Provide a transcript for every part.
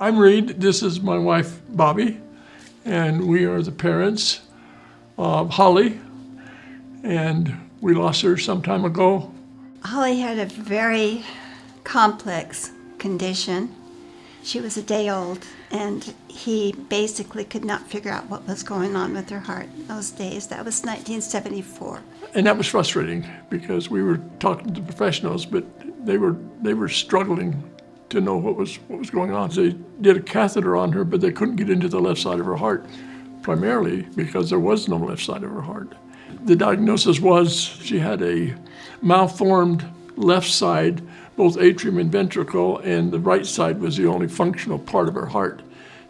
I'm Reed. This is my wife, Bobby, and we are the parents of Holly, and we lost her some time ago. Holly had a very complex condition. She was a day old, and he basically could not figure out what was going on with her heart in those days. That was 1974. And that was frustrating because we were talking to professionals, but they were struggling to know what was going on. They did a catheter on her, but they couldn't get into the left side of her heart, primarily because there was no left side of her heart. The diagnosis was she had a malformed left side, both atrium and ventricle, and the right side was the only functional part of her heart.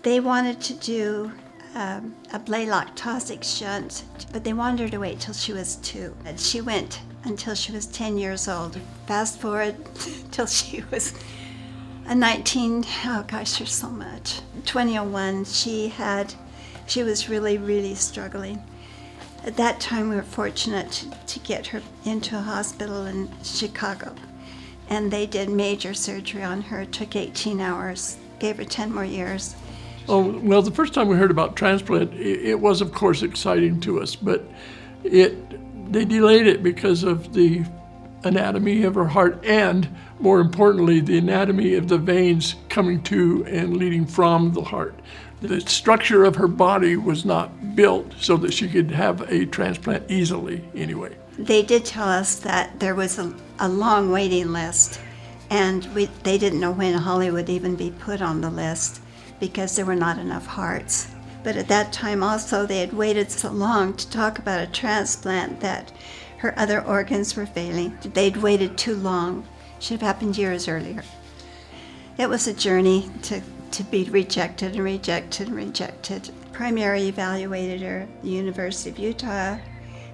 They wanted to do a Blaylock Taussig shunt, but they wanted her to wait till she was 2. And she went until she was 10 years old. Fast forward till she was a 19, oh gosh, there's so much. 2001, she was really, really struggling. At that time, we were fortunate to get her into a hospital in Chicago. And they did major surgery on her. It took 18 hours, gave her 10 more years. Oh, well, the first time we heard about transplant, it was, of course, exciting to us, but they delayed it because of the anatomy of her heart and, more importantly, the anatomy of the veins coming to and leading from the heart. The structure of her body was not built so that she could have a transplant easily anyway. They did tell us that there was a long waiting list, and they didn't know when Holly would even be put on the list because there were not enough hearts. But at that time also, they had waited so long to talk about a transplant that her other organs were failing. They'd waited too long. Should have happened years earlier. It was a journey to be rejected and rejected and rejected. Primary evaluated her at the University of Utah,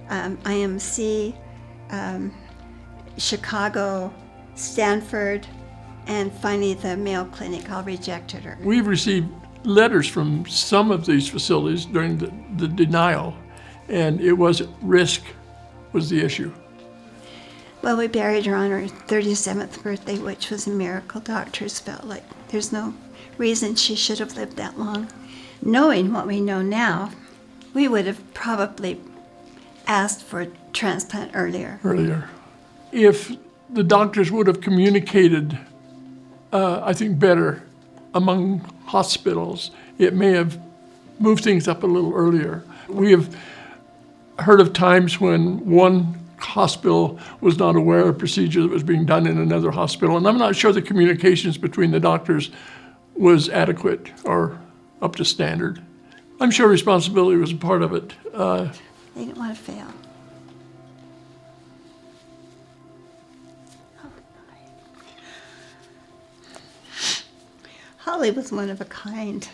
IMC, Chicago, Stanford, and finally the Mayo Clinic all rejected her. We've received letters from some of these facilities during the denial, and it was risk was the issue. Well, we buried her on her 37th birthday, which was a miracle. Doctors felt like there's no reason she should have lived that long. Knowing what we know now, we would have probably asked for a transplant earlier. If the doctors would have communicated, I think, better among hospitals, it may have moved things up a little earlier. We have heard of times when one hospital was not aware of a procedure that was being done in another hospital, and I'm not sure the communications between the doctors was adequate or up to standard. I'm sure responsibility was a part of it. They didn't want to fail. Holly was one of a kind.